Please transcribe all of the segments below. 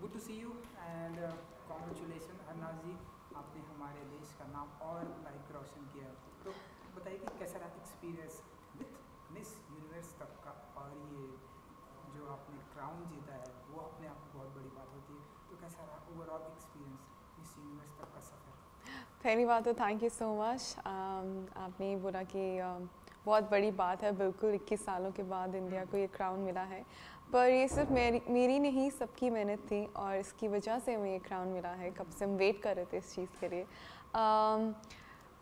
Good to see you and congratulation Harnaaz ji, आपने हमारे देश का नाम और लाइक रोशन किया। तो बताइए कि कैसा रहा एक्सपीरियंस विथ मिस यूनिवर्स तक का, और ये जो आपने क्राउन जीता है वो अपने आप में बहुत बड़ी बात होती है। तो कैसा रहा ओवरऑल एक्सपीरियंस मिस यूनिवर्स तक का सफ़र? पहली बात तो थैंक यू सो मच। आपने बोला कि बहुत बड़ी बात है, बिल्कुल 21 सालों के बाद इंडिया को ये क्राउन मिला है, पर ये सिर्फ मेरी नहीं, सबकी मेहनत थी और इसकी वजह से हमें ये क्राउन मिला है। कब से हम वेट कर रहे थे इस चीज़ के लिए।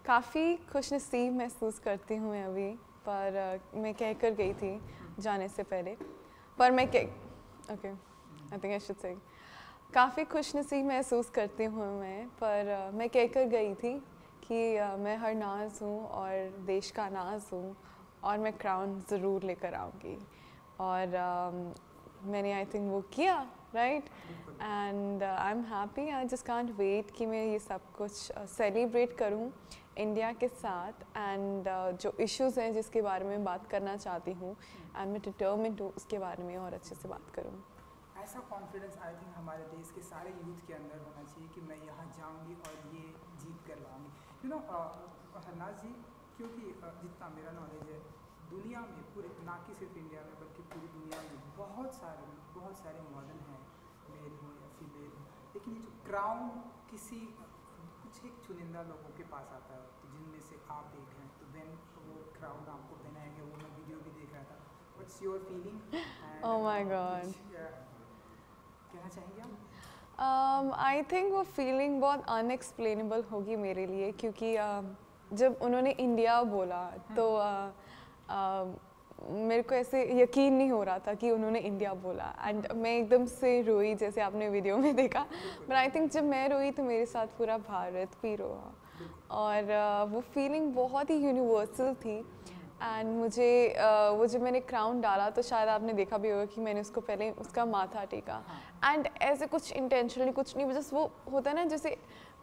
काफ़ी खुशनसीब महसूस करती हूँ मैं अभी, पर मैं कह कर गई थी जाने से पहले, पर मैं okay, I think I should say काफ़ी खुशनसीब महसूस करती हूँ मैं, पर मैं कह कर गई थी कि मैं हरनाज हूँ और देश का नाज हूँ और मैं क्राउन ज़रूर लेकर आऊँगी। और मैंने आई थिंक वो किया, right, and I am happy. I just can't wait कि मैं ये सब कुछ सेलिब्रेट करूँ इंडिया के साथ। एंड जो इश्यूज़ हैं जिसके बारे में बात करना चाहती हूँ, एंड मैं डिटर्मिन्ड हूँ उसके बारे में और अच्छे से बात करूँ। ऐसा कॉन्फिडेंस आई थिंक हमारे देश के सारे यूथ के अंदर होना चाहिए कि मैं यहाँ जाऊँगी और ये जीत कर लाऊँगी। यू नो हरनाज जी, क्योंकि जितना मेरा नॉलेज है, दुनिया में पूरे, ना कि सिर्फ इंडिया में बल्कि पूरी दुनिया में बहुत सारे मॉडल हैं, मेल हो या फीमेल हो, लेकिन ये जो क्राउन किसी कुछ एक चुनिंदा लोगों के पास आता है, तो जिनमें से आप एक हैं। तो देन वो क्राउन आपको पहनाया गया, वो मैं वीडियो भी देख रहा था। What's your feeling? Oh my God, कहना चाहेंगे आप? आई थिंक वो फीलिंग बहुत अनएक्सप्लेनेबल होगी मेरे लिए, क्योंकि जब उन्होंने इंडिया बोला तो मेरे को ऐसे यकीन नहीं हो रहा था कि उन्होंने इंडिया बोला, एंड मैं एकदम से रोई, जैसे आपने वीडियो में देखा। बट आई थिंक जब मैं रोई तो मेरे साथ पूरा भारत भी रोआ, और वो फीलिंग बहुत ही यूनिवर्सल थी। एंड मुझे वो जब मैंने क्राउन डाला तो शायद आपने देखा भी होगा कि मैंने उसको पहले उसका माथा टेका, एंड ऐसे कुछ इंटेंशनली कुछ नहीं, जस्ट वो होता है ना, जैसे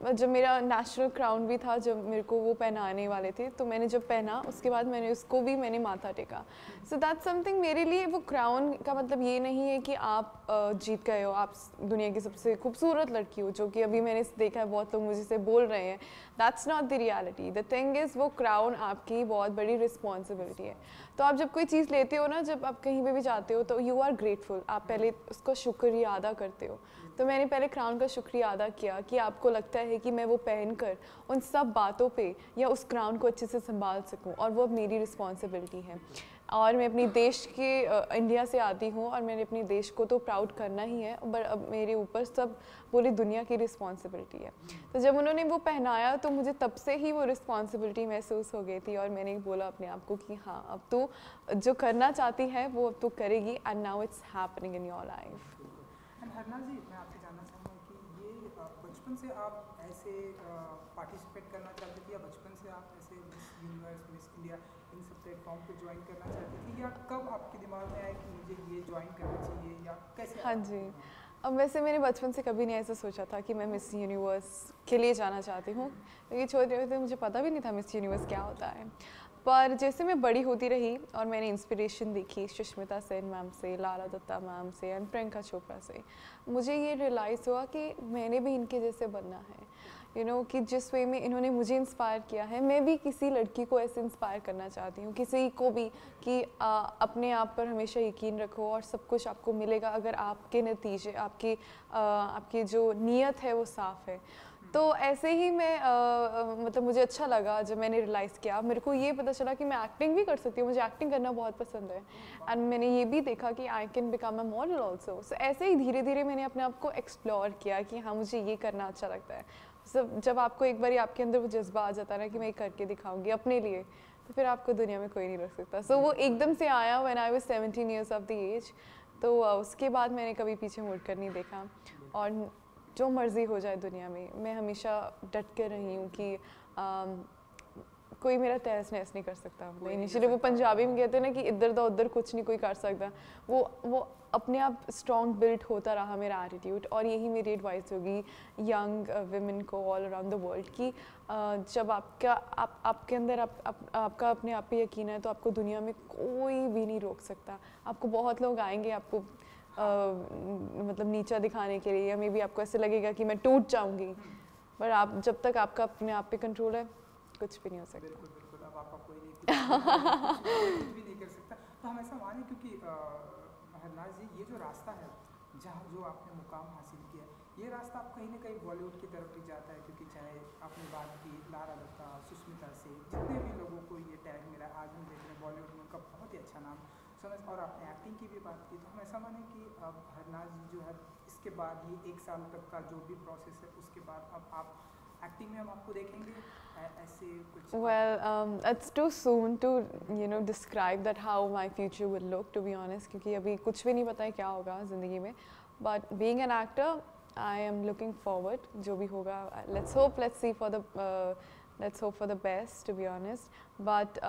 जब मेरा नेशनल क्राउन भी था, जब मेरे को वो पहनाने वाले थे, तो मैंने जब पहना उसके बाद मैंने माथा टेका। सो दैट समथिंग मेरे लिए। वो क्राउन का मतलब ये नहीं है कि आप जीत गए हो, आप दुनिया की सबसे खूबसूरत लड़की हो, जो कि अभी मैंने देखा है बहुत लोग मुझे से बोल रहे हैं। That's not the reality. The thing is, वो क्राउन आपकी बहुत बड़ी रिस्पॉन्सिबिलिटी है। तो आप जब कोई चीज़ लेते हो ना, जब आप कहीं पे भी जाते हो, तो यू आर ग्रेटफुल, आप पहले उसका शुक्रिया अदा करते हो। तो मैंने पहले क्राउन का शुक्रिया अदा किया कि आपको लगता है कि मैं वो पहनकर उन सब बातों पे या उस क्राउन को अच्छे से संभाल सकूं, और वो अब मेरी रिस्पॉन्सिबिलिटी है। और मैं अपनी देश के इंडिया से आती हूँ, और मैंने अपने देश को तो प्राउड करना ही है, पर अब मेरे ऊपर सब पूरी दुनिया की रिस्पॉन्सिबिलिटी है। तो जब उन्होंने वो पहनाया तो मुझे तब से ही वो रिस्पॉन्सिबिलिटी महसूस हो गई थी, और मैंने बोला अपने आप को कि हाँ, अब तू जो करना चाहती है वो अब तू करेगी, and now it's happening in your life. And Harnaaz ji, मैं आपसे जानना चाहूँगा कि ये बचपन से आप ऐसे पार्टिसिपेट करना चाहते थे, या बचपन से आप ऐसे मिस यूनिवर्स, मिस इंडिया, इन सब प्लेटफॉर्म को ज्वाइन करना चाहती थी, या कब आपके दिमाग में आया कि मुझे ये ज्वाइन करना चाहिए, या कैसे? हाँ जी, अब वैसे मैंने बचपन से कभी नहीं ऐसा सोचा था कि मैं मिस यूनिवर्स के लिए जाना चाहती हूँ, क्योंकि छोटे होते मुझे पता भी नहीं था मिस यूनिवर्स क्या होता है। पर जैसे मैं बड़ी होती रही और मैंने इंस्पिरेशन देखी सुष्मिता सेन मैम से, लारा दत्ता मैम से, एंड प्रियंका चोपड़ा से, मुझे ये रियलाइज़ हुआ कि मैंने भी इनके जैसे बनना है। यू नो कि जिस वे में इन्होंने मुझे इंस्पायर किया है, मैं भी किसी लड़की को ऐसे इंस्पायर करना चाहती हूँ, किसी को भी, कि अपने आप पर हमेशा यकीन रखो और सब कुछ आपको मिलेगा अगर आपके नतीजे, आपकी जो नीयत है वो साफ़ है। तो ऐसे ही मैं मतलब मुझे अच्छा लगा जब मैंने रियलाइज़ किया, मेरे को ये पता चला कि मैं एक्टिंग भी कर सकती हूँ, मुझे एक्टिंग करना बहुत पसंद है, एंड मैंने ये भी देखा कि I can become a model also. So ऐसे ही धीरे धीरे मैंने अपने आप को एक्सप्लोर किया कि हाँ, मुझे ये करना अच्छा लगता है। जब आपको एक बार आपके अंदर वो जज्बा आ जाता है ना कि मैं ये करके दिखाऊंगी अपने लिए, तो फिर आपको दुनिया में कोई नहीं रोक सकता। सो वो एकदम से आया when I was 17 years of the age. तो उसके बाद मैंने कभी पीछे मुड़कर नहीं देखा, और जो मर्ज़ी हो जाए दुनिया में, मैं हमेशा डट के रही हूँ कि कोई मेरा तहस नहस नहीं कर सकता। इनिशियली वो पंजाबी में कहते हैं ना कि इधर दा उधर कुछ नहीं कोई कर सकता, वो अपने आप स्ट्रॉन्ग बिल्ड होता रहा मेरा एटीट्यूड। और यही मेरी एडवाइस होगी यंग विमेन को ऑल अराउंड द वर्ल्ड कि जब आपके अंदर आपका अपने आप पे यकीन है, तो आपको दुनिया में कोई भी नहीं रोक सकता। आपको बहुत लोग आएंगे आपको मतलब नीचा दिखाने के लिए, या मे बी आपको ऐसे लगेगा कि मैं टूट जाऊंगी, पर आप जब तक आपका अपने आप पे कंट्रोल है कुछ भी नहीं हो सकता। बिल्कुल बिल्कुल, अब आपका कोई नहीं कुछ भी नहीं कर सकता। तो हम ऐसा माने, क्योंकि हरनाज जी ये जो रास्ता है जहाँ जो आपने मुकाम हासिल किया, ये रास्ता आप कहीं ना कहीं बॉलीवुड की तरफ भी जाता है, क्योंकि चाहे आपने बात की लारा दत्ता, सुष्मिता से, जितने भी लोगों को ये टैग मिला, आज हम देख रहे हैं बॉलीवुड में उनका बहुत ही अच्छा नाम समझ। और आपने एक्टिंग की भी बात की, तो हम ऐसा माने कि अब हरनाज जी जो है इसके बाद ये 1 साल तक का जो भी प्रोसेस है, उसके बाद अब आप एक्टिंग में हम आपको देखेंगे ऐसे कुछ? Well, it's too soon to describe that how my future will look, to be honest, क्योंकि अभी कुछ भी नहीं पता है क्या होगा ज़िंदगी में। But being an actor, I am looking forward, जो भी होगा, let's hope for the best, to be honest. But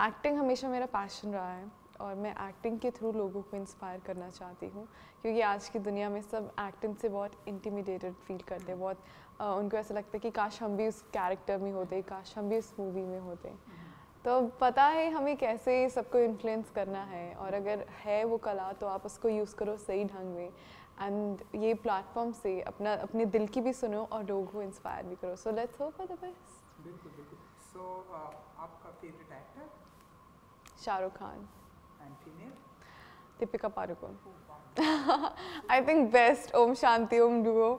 acting हमेशा मेरा passion रहा है, और मैं एक्टिंग के थ्रू लोगों को इंस्पायर करना चाहती हूँ, क्योंकि आज की दुनिया में सब एक्टिंग से बहुत इंटिमिडेटेड फील करते हैं, बहुत उनको ऐसा लगता है कि काश हम भी उस कैरेक्टर में होते, काश हम भी उस मूवी में होते। तो पता है हमें कैसे सबको इन्फ्लुएंस करना है, और अगर है वो कला तो आप उसको यूज़ करो सही ढंग में, एंड ये प्लेटफॉर्म से अपने दिल की भी सुनो और लोगों को इंस्पायर भी करो। So let's hope for the best. बिल्कुल बिल्कुल। सो आपका favourite actor? Shahrukh Khan. And female? Deepika Padukone. I think best Om Shanti Om duo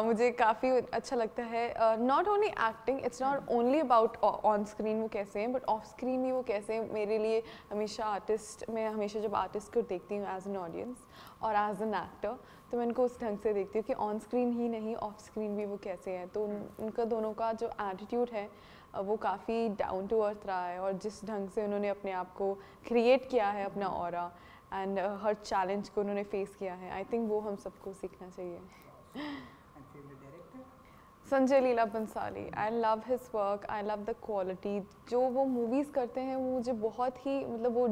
मुझे काफ़ी अच्छा लगता है। Not only acting, it's not only about on screen वो कैसे हैं, बट ऑफ स्क्रीन भी वो कैसे हैं। मेरे लिए हमेशा आर्टिस्ट, मैं हमेशा जब आर्टिस्ट को देखती हूँ एज एन ऑडियंस और एज एन एक्टर, तो मैं उनको उस ढंग से देखती हूँ कि ऑन स्क्रीन ही नहीं, ऑफ स्क्रीन भी वो कैसे हैं। तो उनका दोनों का जो एटीट्यूड है वो काफ़ी डाउन टू अर्थ रहा है, और जिस ढंग से उन्होंने अपने आप को क्रिएट किया है, अपना ऑरा, एंड हर चैलेंज को उन्होंने फेस किया है, आई थिंक वो हम सबको सीखना चाहिए। Sanjay Leela Bhansali, I love his work, I love the quality, जो वो मूवीज़ करते हैं वो मुझे बहुत ही, मतलब वो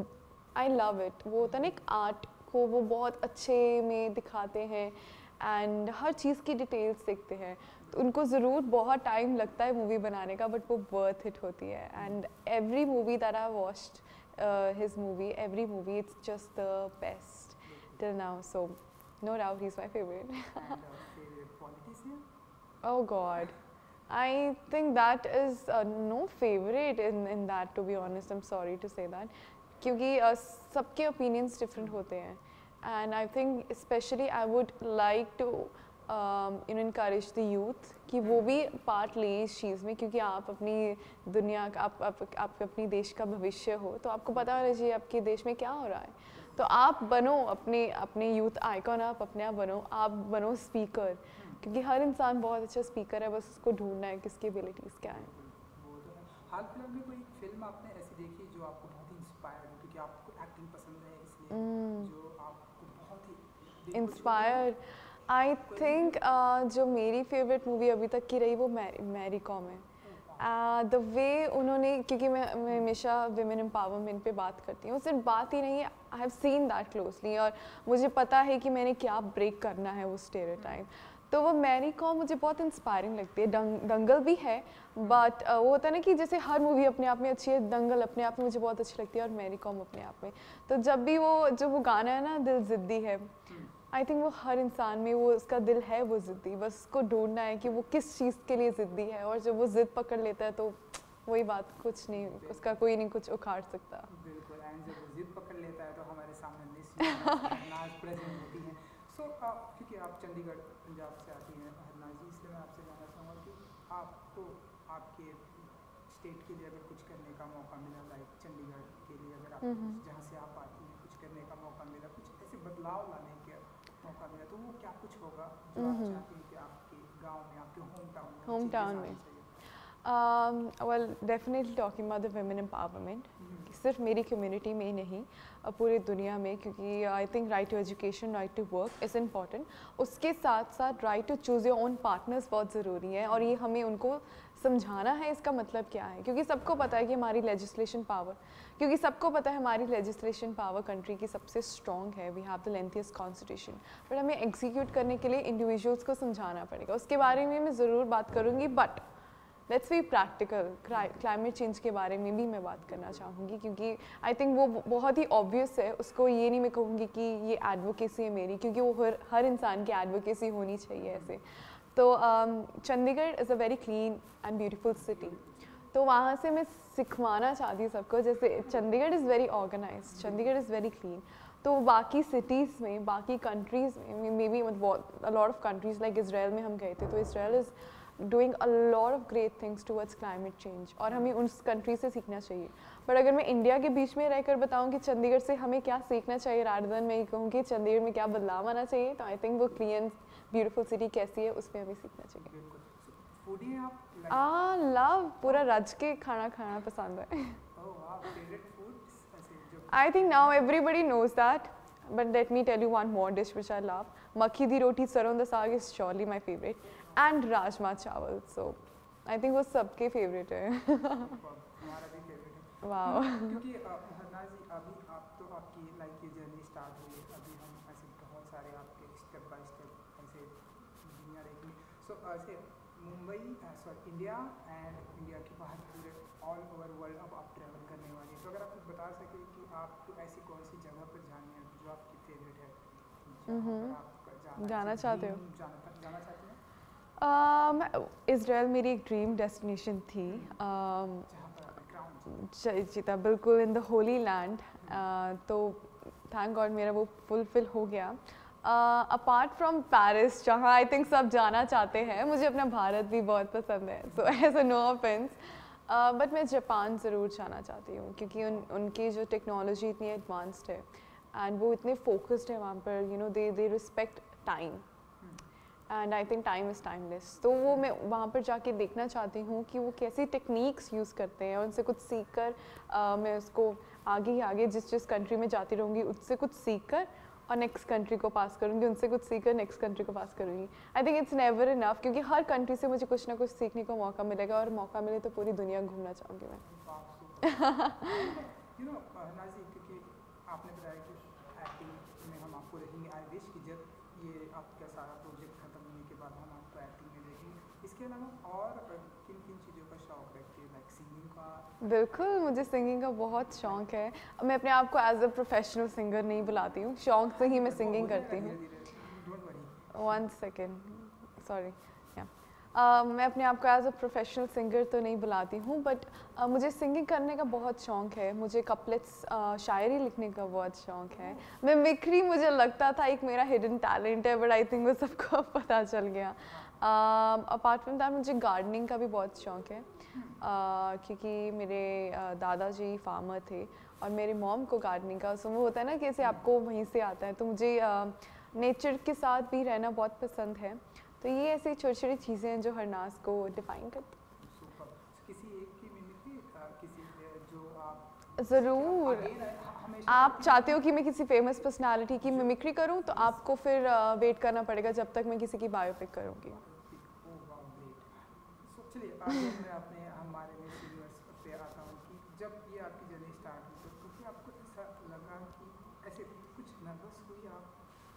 आई लव इट। वो होता है ना एक आर्ट को वो बहुत अच्छे में दिखाते हैं, एंड हर चीज़ की डिटेल्स देखते हैं। तो उनको ज़रूर बहुत टाइम लगता है मूवी बनाने का, बट वो वर्थ इट होती है। And every movie that I watched his movie, every movie, it's just the best till now, so no doubt he's my favorite. And favorite politician? Oh God, I think that is no favorite in that, to be honest. I'm sorry to say that, क्योंकि सबके opinions different होते हैं, and I think especially I would like to encourage the youth कि वो भी part लें इस चीज़ में, क्योंकि आप अपनी दुनिया का आप अपनी देश का भविष्य हो, तो आपको पता होना चाहिए आपके देश में क्या हो रहा है। तो आप बनो अपने यूथ आइकॉन, आप अपने आप बनो स्पीकर, क्योंकि हर इंसान बहुत अच्छा स्पीकर है, बस उसको ढूंढना है किसकी एबिलिटीज़ क्या है। हाल फिलहाल में कोई फिल्म आपने ऐसी देखी जो आपको बहुत ही इंस्पायर्ड हो, क्योंकि आपको एक्टिंग पसंद है इसलिए, जो आपको बहुत ही इंस्पायर? आई थिंक जो मेरी फेवरेट मूवी अभी तक की रही वो मैरी कॉम है। द वे उन्होंने, क्योंकि मैं हमेशा विमेन एम्पावरमेंट पे बात करती हूँ, सिर्फ बात ही नहीं है, I have seen that closely, और मुझे पता है कि मैंने क्या ब्रेक करना है वो स्टेरियोटाइप। तो वो मैरी कॉम मुझे बहुत इंस्पायरिंग लगती है। दंगल भी है, बट वो होता है ना कि जैसे हर मूवी अपने आप में अच्छी है, दंगल अपने आप में मुझे बहुत अच्छी लगती है, और मैरी कॉम अपने आप में। तो जब भी वो गाना है ना, दिल ज़िद्दी है, आई थिंक वो हर इंसान में वो उसका दिल है वो ज़िद्दी, बस उसको ढूंढना है कि वो किस चीज़ के लिए ज़िद्दी है, और जब वो ज़िद पकड़ लेता है तो वही बात, कुछ नहीं, उसका कोई नहीं कुछ उखाड़ सकता। बिल्कुल, एंड जब वो ज़िद पकड़ लेता है तो हमारे सामने हरनाज प्रेजेंट होती हैं। सो क्योंकि आप चंडीगढ़ पंजाब से आती हैं हरनाज जी, इसलिए मैं आपसे जानना चाहूँगा कि आपको आपके स्टेट के लिए अगर कुछ करने का मौका मिला, लाइक चंडीगढ़ के लिए अगर आपको जहाँ से आप आती हैं कुछ करने का मौका मिला, कुछ ऐसे बदलाव लाने का मौका मिला, तो वो क्या कुछ होगा जो आप चाहती हैं कि आपके गांव में, आपके होम टाउन में? Well definitely talking about the women empowerment, सिर्फ मेरी कम्युनिटी में ही नहीं, पूरी दुनिया में, क्योंकि I think right to education, right to work is important. उसके साथ साथ right to choose your own partners बहुत ज़रूरी है, और ये हमें उनको समझाना है इसका मतलब क्या है, क्योंकि सबको पता है कि हमारी लेजिस्लेशन पावर कंट्री की सबसे स्ट्रॉन्ग है, we have the lengthiest constitution, but हमें एग्जीक्यूट करने के लिए इंडिविजुअल्स को समझाना पड़ेगा। उसके बारे में मैं ज़रूर बात करूँगी, but let's be practical. Climate change के बारे में भी मैं बात करना चाहूँगी क्योंकि आई थिंक वो बहुत ही ऑब्वियस है, उसको ये नहीं मैं कहूँगी कि ये एडवोकेसी है मेरी, क्योंकि वो हर इंसान की एडवोकेसी होनी चाहिए ऐसे। तो Chandigarh is a very clean and beautiful city, तो वहाँ से मैं सिखवाना चाहती हूँ सबको, जैसे Chandigarh is very organise, Chandigarh is very clean, तो बाकी सिटीज़ में, बाकी कंट्रीज़ में, maybe a lot of countries like Israel में हम गए थे, तो Israel is doing a lot of great things towards climate change, और हमें उस कंट्री से सीखना चाहिए। बट अगर मैं इंडिया के बीच में रहकर बताऊँ कि चंडीगढ़ से हमें क्या सीखना चाहिए, रादर देन मैं ये कहूँ कि चंडीगढ़ में क्या बदलाव आना चाहिए, तो आई थिंक वो क्लीन ब्यूटीफुल सिटी कैसी है उस पर हमें सीखना चाहिए। फूडी हैं आप? लव, पूरा रज के खाना खाना पसंद है। ओह वाह, फेवरेट फूड्स ऐसे जो I think now everybody knows that, but let me tell you one more dish which I love. Makki di roti sarson da saag is surely my favorite, and rajma chawal. So I think वो सबके favorite है। हमारा भी favourite है। Wow. क्योंकि हरनाज जी, अभी आप तो आपकी लाइफ की जर्नी स्टार्ट हुई है, अभी हम ऐसे बहुत सारे आपके स्टेप बाय स्टेप ऐसे दुनिया देखेंगे। सो ऐसे Mumbai, sorry India and India के बाहर पूरे ऑल ओवर वर्ल्ड अब आप ट्रैवल करने वाले हैं, तो अगर आप कुछ बता सकें कि आपको ऐसी कौन सी जगह पर जानी है जो आपकी फेवरेट है, जहाँ पर आप जाना चाहते हो? जाना चाहते हैं? इसराइल मेरी एक ड्रीम डेस्टिनेशन थी। जहाँ पर आपने क्राउन जीता बिल्कुल इन द होली लैंड, तो थैंक गॉड मेरा वो फुलफिल हो गया। अपार्ट फ्रॉम पेरिस, जहाँ आई थिंक सब जाना चाहते हैं, मुझे अपना भारत भी बहुत पसंद है, so as a no offence, but मैं जापान ज़रूर जाना चाहती हूँ क्योंकि उनकी जो टेक्नोलॉजी इतनी एडवांस्ड है एंड वो इतने फोकस्ड है वहाँ पर, you know they respect time and I think time is timeless. तो वो मैं वहाँ पर जाके देखना चाहती हूँ कि वो कैसी टेक्निक्स यूज़ करते हैं, उनसे कुछ सीख कर मैं उसको आगे ही आगे जिस कंट्री में जाती रहूँगी उससे कुछ सीख कर और नेक्स्ट कंट्री को पास करूँगी, उनसे कुछ सीख कर नेक्स्ट कंट्री को पास करूँगी। I think it's never enough, क्योंकि हर कंट्री से मुझे कुछ ना कुछ सीखने को मौका मिलेगा, और मौका मिले तो पूरी दुनिया घूमना चाहूँगी मैं। यू नो नाजी, क्योंकि आपने बताया कि एक्टिंग में हम आपको देखेंगे, आई विश कि जब ये आपका सारा प्रोजेक्ट खत्म होने के बाद हम आपको एक्टिंग में देखेंगे। इसके अलावा और किन किन चीज़ों का शौक रखती है, लाइक सिंगिंग का? बिल्कुल, मुझे सिंगिंग का बहुत शौक है। मैं अपने आप को एज अ प्रोफेशनल सिंगर नहीं बुलाती हूँ, शौक से ही मैं सिंगिंग करती हूँ। One second, sorry. मैं अपने आप को एज अ प्रोफेशनल सिंगर तो नहीं बुलाती हूँ, बट मुझे सिंगिंग करने का बहुत शौक है। मुझे कपलेट्स शायरी लिखने का बहुत शौक है। मिमिक्री मुझे लगता था एक मेरा हिडन टैलेंट है, बट आई थिंक वो सबको पता चल गया। अपार्ट फ्रॉम दैट मुझे गार्डनिंग का भी बहुत शौक है, क्योंकि मेरे दादाजी फार्मर थे और मेरे मॉम को गार्डनिंग का, सो वो होता है ना कैसे आपको वहीं से आता है, तो मुझे नेचर के साथ भी रहना बहुत पसंद है। तो ये ऐसी छोटी छोटी चीज़ें हैं जो हरनाज को डिफाइन करती हैं। किसी एक की मिमिक्री, किसी जो आप ज़रूर, आप चाहते हो कि मैं किसी फेमस पर्सनालिटी की मिमिक्री करूं, तो आपको फिर वेट करना पड़ेगा जब तक मैं किसी की बायोपिक करूंगी। चलिए मैं अपने हमारे मिस यूनिवर्स पे आता हूँ कि जब ये आपकी जर्नी स्टार्ट हुई तो कभी आपको ऐसा लगा कि ऐसे कुछ नर्वस हुई आप,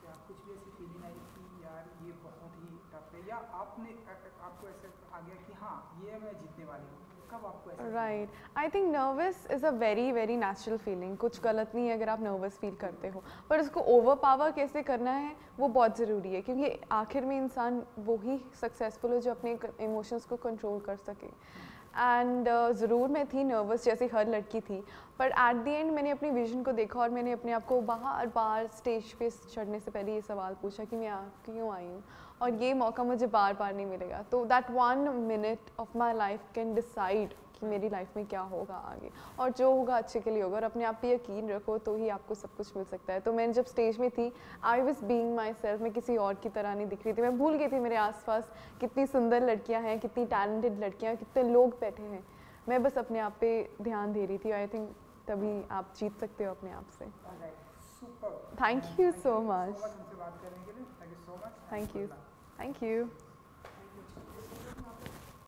या कुछ भी ऐसी फीलिंग आई कि यार ये बहुत ही टफ है, या आपको ऐसा आ गया कि हाँ ये मैं जीतने वाली हूँ? कब आपको ऐसा? Right, I think nervous is a very very natural feeling. कुछ गलत नहीं है अगर आप नर्वस फील करते हो, पर उसको ओवर पावर कैसे करना है वो बहुत ज़रूरी है, क्योंकि आखिर में इंसान वो ही सक्सेसफुल है जो अपने इमोशंस को कंट्रोल कर सके। एंड ज़रूर मैं थी नर्वस जैसे हर लड़की थी, पर एट द एंड मैंने अपनी विजन को देखा और मैंने अपने आप को बार बार स्टेज पे चढ़ने से पहले ये सवाल पूछा कि मैं क्यों आई हूँ, और ये मौका मुझे बार बार नहीं मिलेगा। तो that 1 minute of my life can decide कि मेरी लाइफ में क्या होगा आगे, और जो होगा अच्छे के लिए होगा, और अपने आप पे यकीन रखो तो ही आपको सब कुछ मिल सकता है। तो मैंने जब स्टेज में थी, I was being my self, मैं किसी और की तरह नहीं दिख रही थी। मैं भूल गई थी मेरे आसपास कितनी सुंदर लड़कियां हैं, कितनी टैलेंटेड लड़कियां, कितने लोग बैठे हैं। मैं बस अपने आप पे ध्यान दे रही थी। आई थिंक तभी आप जीत सकते हो अपने आप से। Thank you so much. हमसे बात करने के लिए thank you so much. Thank you.